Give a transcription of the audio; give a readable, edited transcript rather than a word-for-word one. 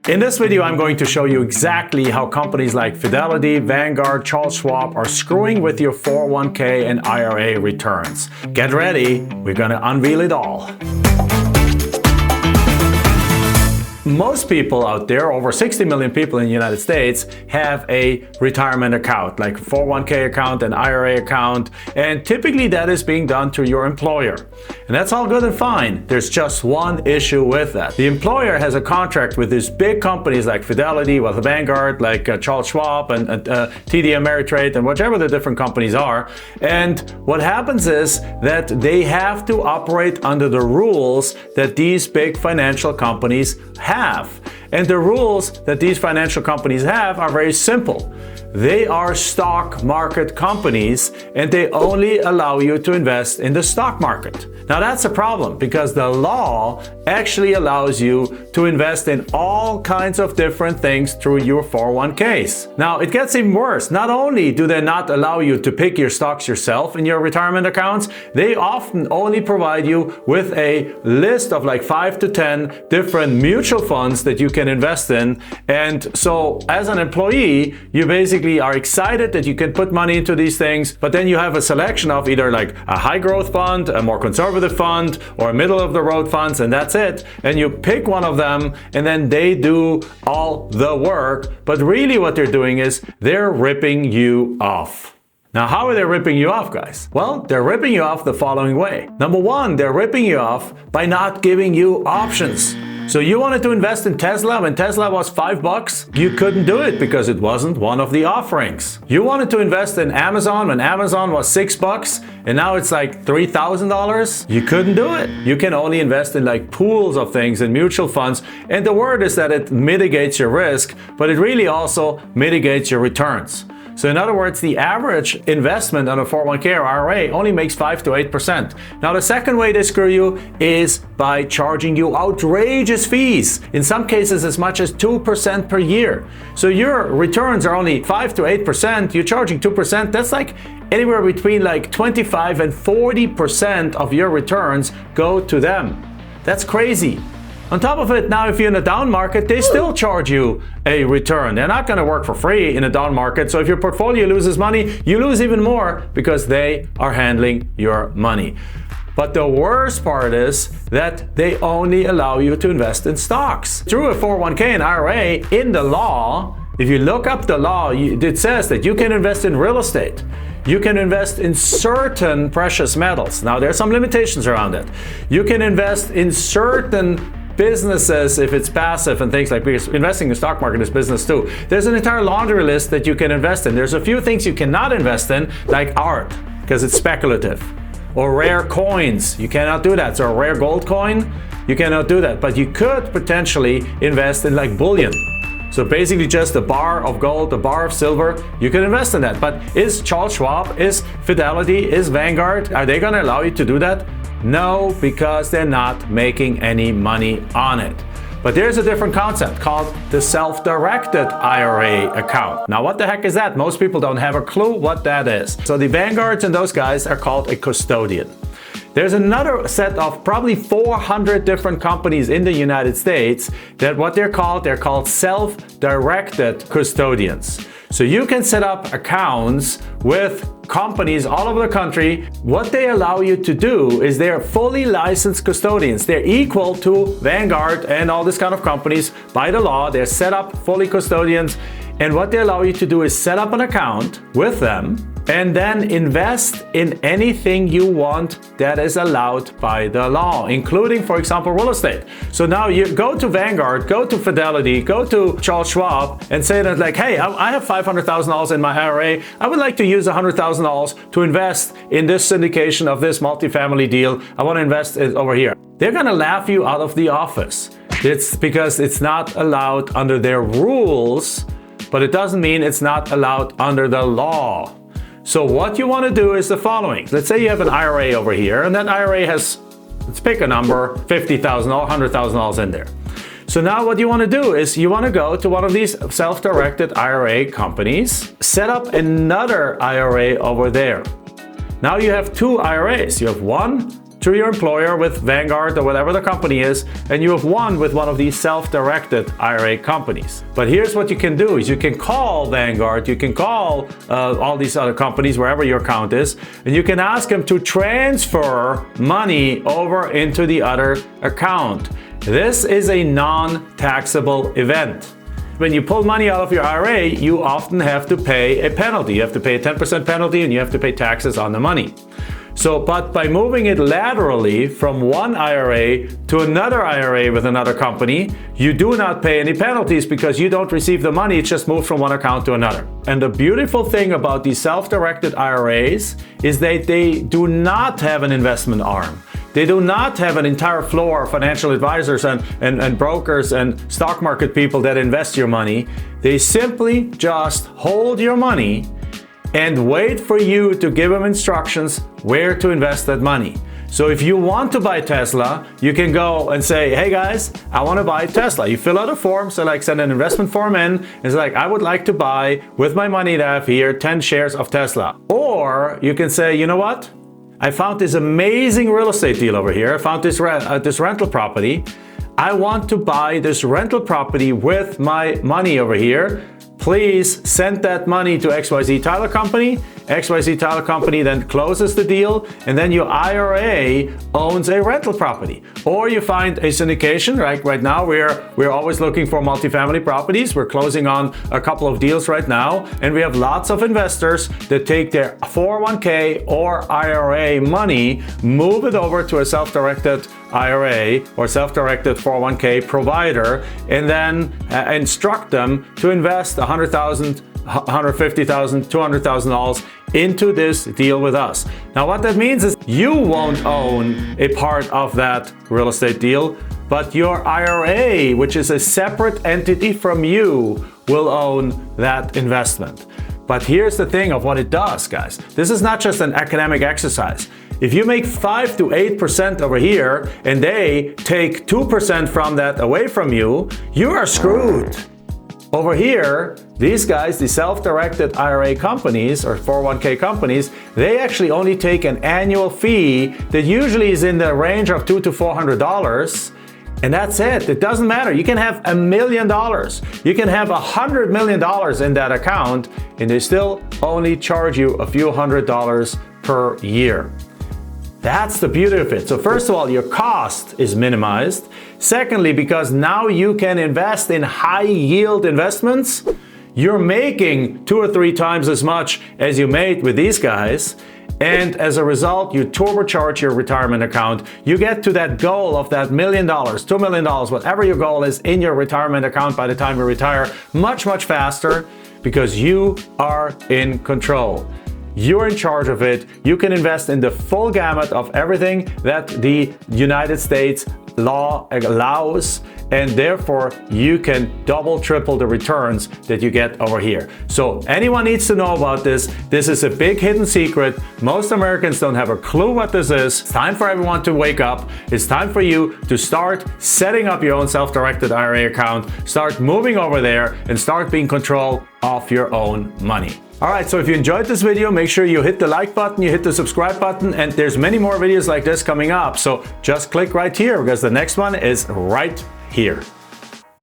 In this video, I'm going to show you exactly how companies like Fidelity, Vanguard, Charles Schwab are screwing with your 401k and IRA returns. Get ready, we're gonna unveil it all. Most people out there, over 60 million people in the United States, have a retirement account, like a 401k account, an IRA account, and typically that is being done through your employer. And that's all good and fine. There's just one issue with that. The employer has a contract with these big companies like Fidelity, well, Vanguard, like Charles Schwab and TD Ameritrade, and whichever the different companies are. And what happens is that they have to operate under the rules that these big financial companies have. And the rules that these financial companies have are very simple. They are stock market companies and they only allow you to invest in the stock market. Now that's a problem because the law actually allows you to invest in all kinds of different things through your 401ks. Now it gets even worse. Not only do they not allow you to pick your stocks yourself in your retirement accounts, they often only provide you with a list of like 5 to 10 different mutual funds that you can invest in. And so as an employee, you basically are excited that you can put money into these things, but then you have a selection of either like a high growth fund, a more conservative fund, or a middle of the road funds, and that's it. And you pick one of them and then they do all the work. But really what they're doing is they're ripping you off. Now, how are they ripping you off, guys? Well, they're ripping you off the following way. Number one, they're ripping you off by not giving you options. So you wanted to invest in Tesla when Tesla was $5, you couldn't do it because it wasn't one of the offerings. You wanted to invest in Amazon when Amazon was $6 and now it's like $3,000, you couldn't do it. You can only invest in like pools of things and mutual funds. And the word is that it mitigates your risk, but it really also mitigates your returns. So in other words, the average investment on a 401k or IRA only makes 5 to 8%. Now the second way they screw you is by charging you outrageous fees. In some cases as much as 2% per year. So your returns are only 5 to 8%, you're charging 2%, that's like anywhere between like 25 and 40% of your returns go to them. That's crazy. On top of it, now if you're in a down market, they still charge you a return. They're not going to work for free in a down market. So if your portfolio loses money, you lose even more because they are handling your money. But the worst part is that they only allow you to invest in stocks. Through a 401k and IRA, in the law, if you look up the law, it says that you can invest in real estate. You can invest in certain precious metals. Now, there are some limitations around it. You can invest in certain businesses if it's passive and things like, because investing in the stock market is business too. There's an entire laundry list that you can invest in. There's a few things you cannot invest in, like art, because it's speculative. Or rare coins, you cannot do that. So a rare gold coin, you cannot do that. But you could potentially invest in like bullion. So basically just a bar of gold, a bar of silver, you can invest in that. But is Charles Schwab, is Fidelity, is Vanguard, are they gonna allow you to do that? No, because they're not making any money on it. But there's a different concept called the self-directed IRA account. Now, what the heck is that? Most people don't have a clue what that is. So the Vanguards and those guys are called a custodian. There's another set of probably 400 different companies in the United States that what they're called self-directed custodians. So you can set up accounts with companies all over the country. What they allow you to do is they're fully licensed custodians. They're equal to Vanguard and all this kind of companies by the law. They're set up fully custodians. And what they allow you to do is set up an account with them and then invest in anything you want that is allowed by the law, including, for example, real estate. So now you go to Vanguard, go to Fidelity, go to Charles Schwab and say that like, hey, I have $500,000 in my IRA. I would like to use $100,000 to invest in this syndication of this multifamily deal. I want to invest it over here. They're going to laugh you out of the office. It's because it's not allowed under their rules, but it doesn't mean it's not allowed under the law. So what you want to do is the following. Let's say you have an IRA over here, and that IRA has, let's pick a number, $50,000, $100,000 in there. So now what you want to do is you want to go to one of these self-directed IRA companies, set up another IRA over there. Now you have two IRAs. You have one through your employer with Vanguard or whatever the company is, and you have won with one of these self-directed IRA companies. But here's what you can do is you can call Vanguard, you can call all these other companies wherever your account is, and you can ask them to transfer money over into the other account. This is a non-taxable event. When you pull money out of your IRA, you often have to pay a penalty. You have to pay a 10% penalty and you have to pay taxes on the money. So, but by moving it laterally from one IRA to another IRA with another company, you do not pay any penalties because you don't receive the money. It's just moved from one account to another. And the beautiful thing about these self-directed IRAs is that they do not have an investment arm. They do not have an entire floor of financial advisors and brokers and stock market people that invest your money. They simply just hold your money and wait for you to give them instructions where to invest that money. So if you want to buy Tesla, you can go and say, hey guys, I want to buy Tesla. You fill out a form, so like send an investment form in. It's like, I would like to buy with my money that I have here 10 shares of Tesla. Or you can say, you know what? I found this amazing real estate deal over here. I found this rental property. I want to buy this rental property with my money over here. Please send that money to XYZ Title Company. XYZ Title Company then closes the deal, and then your IRA owns a rental property. Or you find a syndication. Right now we're always looking for multifamily properties. We're closing on a couple of deals right now, and we have lots of investors that take their 401k or IRA money, move it over to a self-directed IRA or self-directed 401k provider, and then instruct them to invest $100,000, $150,000, $200,000 into this deal with us. Now what that means is you won't own a part of that real estate deal, but your IRA, which is a separate entity from you, will own that investment. But here's the thing of what it does, guys. This is not just an academic exercise. If you make 5 to 8% over here and they take 2% from that away from you, you are screwed. Over here, these guys, the self-directed IRA companies or 401k companies, they actually only take an annual fee that usually is in the range of $200 to $400. And that's it. It doesn't matter. You can have $1 million. You can have $100 million in that account, and they still only charge you a few $100s per year. That's the beauty of it. So first of all, your cost is minimized. Secondly, because now you can invest in high yield investments, you're making 2 or 3 times as much as you made with these guys. And as a result, you turbocharge your retirement account. You get to that goal of that $1 million, $2 million, whatever your goal is in your retirement account by the time you retire, much, much faster because you are in control. You're in charge of it. You can invest in the full gamut of everything that the United States law allows, and therefore you can double, triple the returns that you get over here. So anyone needs to know about this. This is a big hidden secret. Most Americans don't have a clue what this is. It's time for everyone to wake up. It's time for you to start setting up your own self-directed IRA account, start moving over there, and start being in control of your own money. All right, so if you enjoyed this video, make sure you hit the like button, you hit the subscribe button, and there's many more videos like this coming up. So just click right here because the next one is right here.